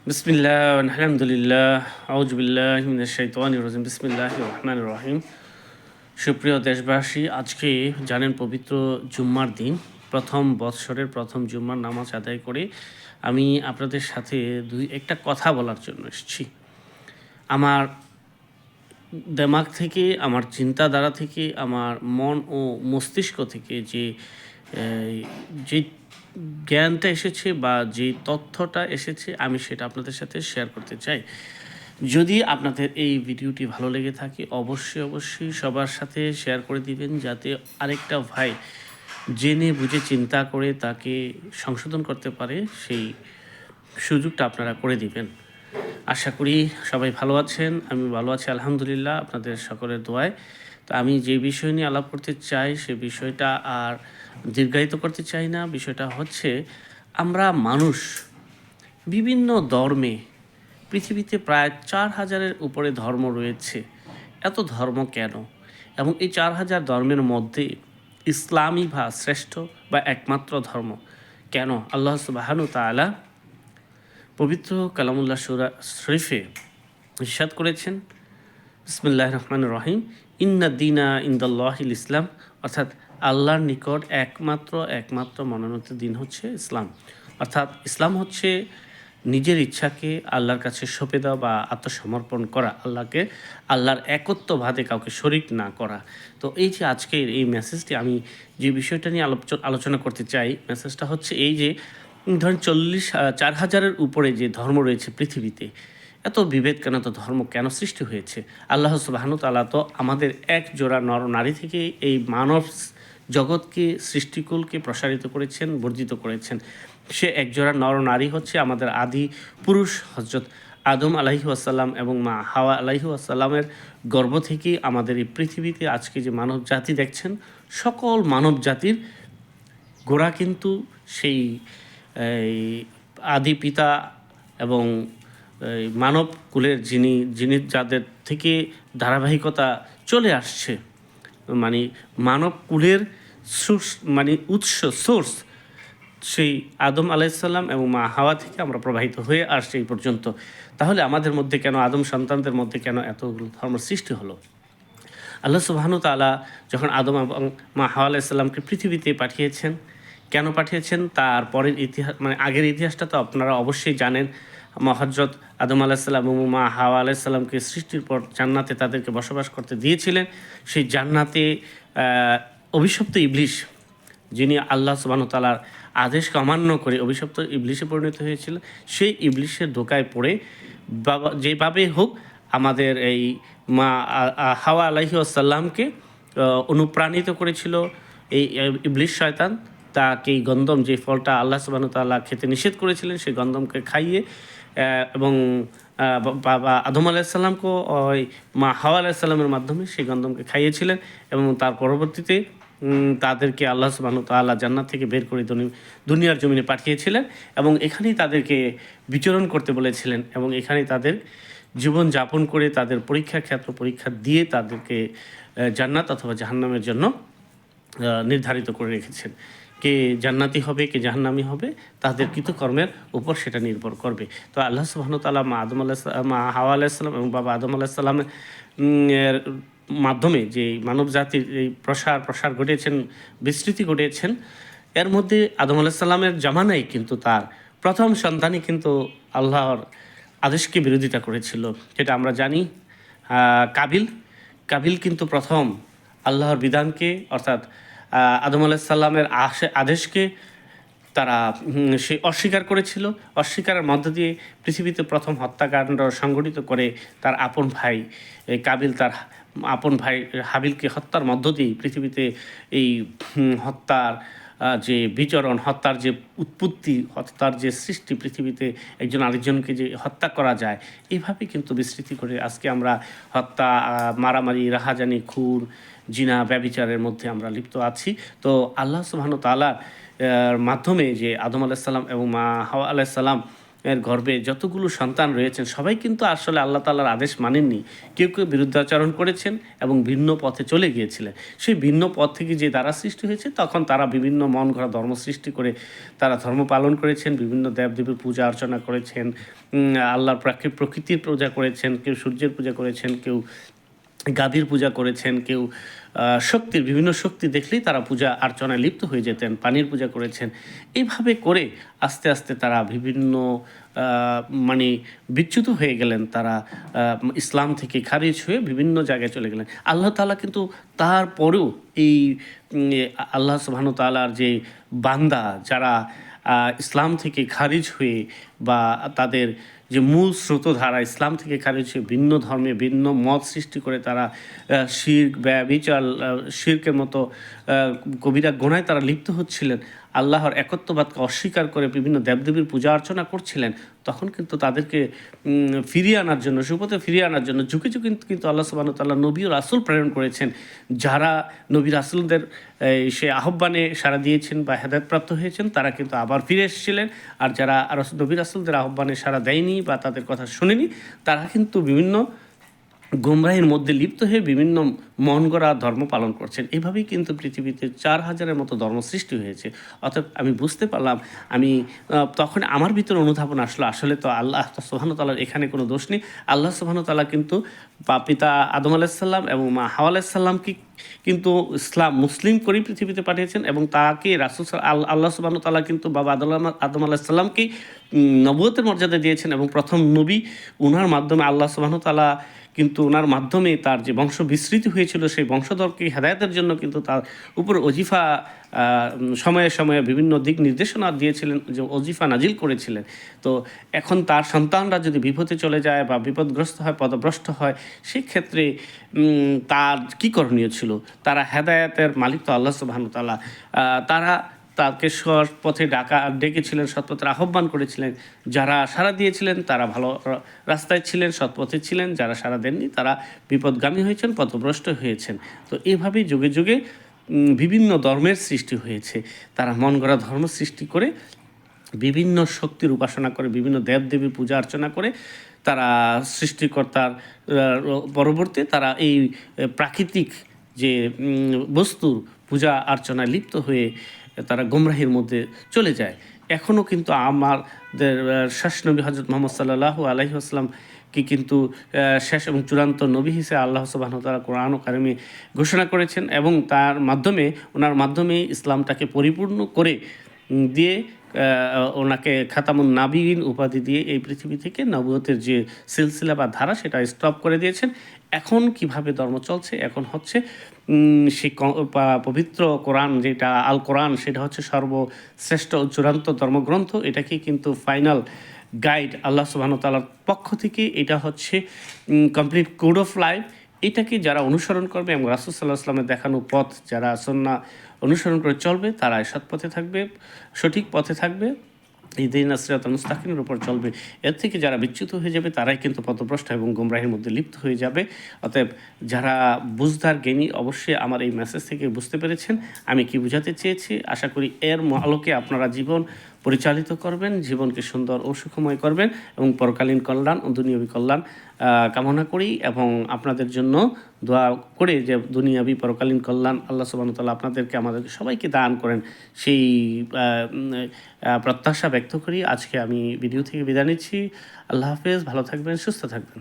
বিসমিল্লাহ আলহামদুলিল্লাহ আউযুবিল্লাহি মিনাশ শাইতানির রাজিম বিসমিল্লাহির রহমানির রহিম। সুপ্রিয় দেশবাসী, আজকে জানেন পবিত্র জুম্মার দিন, প্রথম বৎসরের প্রথম জুম্মার নামাজ আদায় করে আমি আপনাদের সাথে একটা কথা বলার জন্য এসেছি। আমার দেমাগ থেকে, আমার চিন্তাধারা থেকে, আমার মন ও মস্তিষ্ক থেকে যে জ্ঞানটা এসেছে বা যে তথ্যটা এসেছে, আমি সেটা আপনাদের সাথে শেয়ার করতে চাই। যদি আপনাদের এই ভিডিওটি ভালো লেগে থাকে, অবশ্যই সবার সাথে শেয়ার করে দিবেন, যাতে আরেকটা ভাই জেনে বুঝে চিন্তা করে তাকে সংশোধন করতে পারে, সেই সুযোগটা আপনারা করে দিবেন। আশা করি সবাই ভালো আছেন, আমি ভালো আছি আলহামদুলিল্লাহ, আপনাদের সকলের দোয়ায়। তো আমি যে বিষয় নিয়ে আলাপ করতে চাই, সে বিষয়টা আর দীর্ঘায়িত করতে চাই না। বিষয়টা হচ্ছে, আমরা মানুষ বিভিন্ন ধর্মে, পৃথিবীতে প্রায় 4,000-এর উপরে ধর্ম রয়েছে। এত ধর্ম কেন? এবং এই 4,000 ধর্মের মধ্যে ইসলামই বা শ্রেষ্ঠ বা একমাত্র ধর্ম কেন? আল্লাহ সুবহানাহু ওয়া তাআলা পবিত্র কালামুল্লাহ সূরা শরীফে ইরশাদ করেছেন, বিসমিল্লাহির রহমানির রহিম, ইন্না দীনা ইনদাল্লাহিল ইসলাম, অর্থাৎ আল্লাহর নিকট একমাত্র মনোনীত দিন হচ্ছে ইসলাম। অর্থাৎ ইসলাম হচ্ছে নিজের ইচ্ছাকে আল্লাহর কাছে সঁপে দেওয়া বা আত্মসমর্পণ করা, আল্লাহর একত্ববাদে কাউকে শরিক না করা। তো এই যে আজকের এই মেসেজটি, আমি যে বিষয়টা নিয়ে আলোচনা করতে চাই, মেসেজটা হচ্ছে এই যে, ধরেন 4,000-এর উপরে যে ধর্ম রয়েছে পৃথিবীতে, এত বিভেদ কেন, এত ধর্ম কেন সৃষ্টি হয়েছে? আল্লাহ সুবহানাহু ওয়া তাআলা তো আমাদের এক জোড়া নর নারী থেকে এই মানব জগৎকে, সৃষ্টিকুলকে প্রসারিত করেছেন, বর্ধিত করেছেন। সে এক জোড়া নর নারী হচ্ছে আমাদের আদি পুরুষ হযরত আদম আলাইহিস সালাম এবং মা হাওয়া আলাইহিস সালামের গর্ভ থেকেই আমাদের এই পৃথিবীতে আজকে যে মানব জাতি দেখছেন, সকল মানব জাতির গোড়া কিন্তু সেই আদি পিতা এবং মানব কুলের যিনি যাদের থেকে ধারাবাহিকতা চলে আসছে, মানে মানব কুলের সোর্স সেই আদম আলাইসাল্লাম এবং মা হাওয়া থেকে আমরা প্রবাহিত হয়ে আসছি এই পর্যন্ত। তাহলে আমাদের মধ্যে কেন, আদম সন্তানদের মধ্যে কেন এতগুলো ধর্ম সৃষ্টি হলো? আল্লাহ সুবহানাহু তাআলা যখন আদম এবং মা হাওয়া আলাইসাল্লামকে পৃথিবীতে পাঠিয়েছেন, কেন পাঠিয়েছেন তার পরের ইতিহাস, আগের ইতিহাসটা তো আপনারা অবশ্যই জানেন। হযরত আদম আলাইসাল্লাম এবং মা হাওয়া আলাইসাল্লামকে সৃষ্টির পর জান্নাতে তাদেরকে বসবাস করতে দিয়েছিলেন। সেই জান্নাতে অভিশপ্ত ইবলিস, যিনি আল্লাহ সুবহানাহু তাআলার আদেশকে অমান্য করে অভিশপ্ত ইবলিসে পরিণত হয়েছিল, সেই ইবলিসের ধোঁকায় পড়ে যেভাবে হোক আমাদের এই মা হাওয়া আলাইহিস সালামকে অনুপ্রাণিত করেছিল এই ইবলিস শয়তান। তাকে এই গন্ধম, যে ফলটা আল্লাহ সুবহানাহু তাআলা খেতে নিষেধ করেছিলেন, সেই গন্ধমকে খাইয়ে এবং বাবা আদম আলাইসাল্লামকেও ওই মা হাওয়া আলাইসাল্লামের মাধ্যমে সেই গন্ধমকে খাইয়েছিলেন। এবং তার পরবর্তীতে তাদেরকে আল্লাহ সুবহানাহু তাআলা জান্নাত থেকে বের করে দুনিয়ার জমিনে পাঠিয়েছিলেন এবং এখানেই তাদেরকে বিচরণ করতে বলেছিলেন এবং এখানেই তাদের জীবন যাপন করে, তাদের পরীক্ষা দিয়ে তাদেরকে জান্নাত অথবা জাহান্নামের জন্য নির্ধারিত করে রেখেছেন। কে জান্নাতি হবে, কে জাহান্নামী হবে, তাদের কৃতকর্মের উপর সেটা নির্ভর করবে। তো আল্লাহ সুবহানাহু তাআলা মা হাওয়া আলাইহিস সালাম এবং বাবা আদম আলাইহিস সালামের এর মাধ্যমে যে মানব জাতির এই প্রসার ঘটিয়েছেন, বিস্তৃতি ঘটিয়েছেন, এর মধ্যে আদম আলাইহিস সালামের জামানায় কিন্তু তার প্রথম সন্তানই কিন্তু আল্লাহর আদেশকে বিরোধিতা করেছিল, যেটা আমরা জানি। কাবিল কিন্তু প্রথম আল্লাহর বিধানকে, অর্থাৎ আদম আলাইহিস সালামের আদেশকে তারা সে অস্বীকার করেছিল। অস্বীকারের মধ্য দিয়ে পৃথিবীতে প্রথম হত্যাকাণ্ড সংঘটিত করে তার আপন ভাই কাবিল তার আপন ভাই হাবিলকে হত্যার মধ্য দিয়েই পৃথিবীতে এই হত্যার যে বিচরণ, হত্যার যে উৎপত্তি, হত্যার যে সৃষ্টি, পৃথিবীতে একজন আরেকজনকে যে হত্যা করা যায়, এইভাবে কিন্তু বিস্তৃতি করে আজকে আমরা হত্যা, মারামারি, রাহাজানি, খুন, জিনা, ব্যভিচারের মধ্যে আমরা লিপ্ত আছি। তো আল্লাহ সুবহানাহু তাআলার মাধ্যমে যে আদম আলাইহিস সালাম এবং মা হাওয়া আলাইহিস সালাম এর গর্ভে যতগুলো সন্তান রয়েছেন সবাই কিন্তু আসলে আল্লাহ তাআলার আদেশ মানেননি। কেউ কেউ বিরুদ্ধাচরণ করেছেন এবং ভিন্ন পথে চলে গিয়েছিলেন। সেই ভিন্ন পথ থেকে যে দ্বারা সৃষ্টি হয়েছে তখন তারা বিভিন্ন মন গড়া ধর্ম সৃষ্টি করে তারা ধর্ম পালন করেছেন, বিভিন্ন দেবদেবীর পূজা অর্চনা করেছেন, আল্লাহর প্রকৃতির পূজা করেছেন, কেউ সূর্যের পূজা করেছেন, কেউ গাদির পূজা করেছেন, কেউ শক্তির বিভিন্ন শক্তি দেখলেই তারা পূজা অর্চনায় লিপ্ত হয়ে যেতেন, পানির পূজা করেছেন। এইভাবে করে আস্তে আস্তে তারা বিভিন্ন মানে বিচ্যুত হয়ে গেলেন, তারা ইসলাম থেকে খারিজ হয়ে বিভিন্ন জায়গায় চলে গেলেন। আল্লাহ তাআলা কিন্তু তারপরেও এই আল্লাহ সুবহানাহু ওয়া তাআলার যে বান্দা যারা ইসলাম থেকে খারিজ হয়ে বা তাদের যে মূল স্রোতধারা ইসলাম থেকে খারিজ হয়ে ভিন্ন ধর্মে ভিন্ন মত সৃষ্টি করে তারা শিরক ব্যভিচার শিরকের মতো কবিরা গুনায় তারা লিপ্ত হচ্ছিলেন, আল্লাহর একত্ববাদকে অস্বীকার করে বিভিন্ন দেবদেবীর পূজা অর্চনা করছিলেন, তখন কিন্তু তাদেরকে ফিরিয়ে আনার জন্য সুপথে ফিরিয়ে আনার জন্য যুগে যুগে কিন্তু আল্লাহ সুবহানাহু ওয়া তাআলা নবী ও রাসূল প্রেরণ করেছেন। যারা নবী রাসূলদের সে আহ্বানে সাড়া দিয়েছেন বা হেদায়েতপ্রাপ্ত হয়েছেন তারা কিন্তু আবার ফিরে এসেছিলেন। আর যারা নবী রাসূলদের আহ্বানে সাড়া দেয়নি বা তাদের কথা শোনেনি তারা কিন্তু বিভিন্ন গোমরাহির মধ্যে লিপ্ত হয়ে বিভিন্ন মন গড়া ধর্ম পালন করছেন। এভাবেই কিন্তু পৃথিবীতে 4000-এর মতো ধর্ম সৃষ্টি হয়েছে। অর্থাৎ আমি বুঝতে পারলাম, আমি তখন আমার ভিতরে অনুধাবন আসলো আসলে তো আল্লাহ সুবহানাহু ওয়া তাআলার এখানে কোনো দোষ নেই। আল্লাহ সুবহানাহু ওয়া তাআলা কিন্তু পিতা আদম আলাইহিস সালাম এবং মা হাওয়া আলাইহিস সালামকে কিন্তু মুসলিম করেই পৃথিবীতে পাঠিয়েছেন এবং তাকে রাসূল আল্লাহ সুবহানাহু ওয়া তাআলা কিন্তু বাবা আদম আলাইহিস সালামকেই নবুয়তের মর্যাদা দিয়েছেন এবং প্রথম নবী উনার মাধ্যমে আল্লাহ সুবহানাহু ওয়া তাআলা কিন্তু ওনার মাধ্যমে তার যে বংশ বিস্তৃতি হয়েছিল সেই বংশধরকে হেদায়েতের জন্য কিন্তু তার উপর ওজিফা সময়ে সময়ে বিভিন্ন দিক নির্দেশনা দিয়েছিলেন, যে ওজিফা নাজিল করেছিলেন। তো এখন তার সন্তানরা যদি বিপদে চলে যায় বা বিপদগ্রস্ত হয়, পথভ্রষ্ট হয়, সেক্ষেত্রে তার কী করণীয় ছিল? তারা হেদায়েতের মালিক তো আল্লাহ সুবহানাহু ওয়া তাআলা। তারা তাকে সৎ পথে ডেকেছিলেন, সৎ পথের আহ্বান করেছিলেন। যারা সাড়া দিয়েছিলেন তারা ভালো রাস্তায় ছিলেন, সৎ পথে ছিলেন। যারা সাড়া দেননি তারা বিপদগামী হয়েছেন, পথভ্রষ্ট হয়েছেন। তো এভাবেই যুগে যুগে বিভিন্ন ধর্মের সৃষ্টি হয়েছে। তারা মন গড়া ধর্ম সৃষ্টি করে বিভিন্ন শক্তির উপাসনা করে, বিভিন্ন দেবদেবীর পূজা অর্চনা করে তারা সৃষ্টিকর্তার পরবর্তী তারা এই প্রাকৃতিক যে বস্তুর পূজা অর্চনায় লিপ্ত হয়ে তারা গোমরাহির মধ্যে চলে যায়। এখনও কিন্তু আমাদের শেষ নবী হযরত মুহাম্মদ সাল্লাল্লাহু আলাইহি ওয়াসাল্লামকে কিন্তু শেষ এবং চূড়ান্ত নবী হিসেবে আল্লাহ সুবহানাহু ওয়া তাআলা কোরআন ও কারিমে ঘোষণা করেছেন এবং তার মাধ্যমে ওনার মাধ্যমে ইসলামটাকে পরিপূর্ণ করে দিয়ে ওনাকে খাতামুন নাবিয়িন উপাধি দিয়ে এই পৃথিবী থেকে নবুয়তের যে সিলসিলা বা ধারা সেটা স্টপ করে দিয়েছেন। এখন কিভাবে ধর্ম চলছে? এখন হচ্ছে সেই পবিত্র কোরআন যেটা আল কোরআন সেটা হচ্ছে সর্বশ্রেষ্ঠ চূড়ান্ত ধর্মগ্রন্থ। এটাকে কিন্তু ফাইনাল গাইড আল্লাহ সুবহানাহু ওয়া তাআলার পক্ষ থেকে। এটা হচ্ছে কমপ্লিট কোড অফ লাইফ। এটাকে যারা অনুসরণ করবে এবং রাসূল সাল্লাল্লাহু আলাইহি ওয়াসাল্লামের দেখানো পথ যারা সুন্নাহ অনুসরণ করে চলবে তারা সৎ পথে থাকবে, সঠিক পথে থাকবে, ইহদিনাস সিরাতাল মুস্তাকিমের উপর চলবে। এর থেকে যারা বিচ্যুত হয়ে যাবে তারাই কিন্তু পথভ্রষ্ট এবং গোমরাহির মধ্যে লিপ্ত হয়ে যাবে। অতএব যারা বুঝদার জ্ঞানী অবশ্যই আমার এই মেসেজ থেকে বুঝতে পেরেছেন আমি কি বোঝাতে চেয়েছি। আশা করি এর আলোকে আপনারা জীবন পরিচালিত করবেন, জীবনকে সুন্দর ও সুখময় করবেন এবং পরকালীন কল্যাণ ও দুনিয়াবী কল্যাণ কামনা করি এবং আপনাদের জন্য দোয়া করে যে দুনিয়াবী পরকালীন কল্যাণ আল্লাহ সুবহানাহু ওয়া তাআলা আপনাদেরকে আমাদেরকে সবাইকে দান করেন সেই প্রত্যাশা ব্যক্ত করি আজকে আমি ভিডিও থেকে বিদায় নিচ্ছি। আল্লাহ হাফেজ, ভালো থাকবেন, সুস্থ থাকবেন।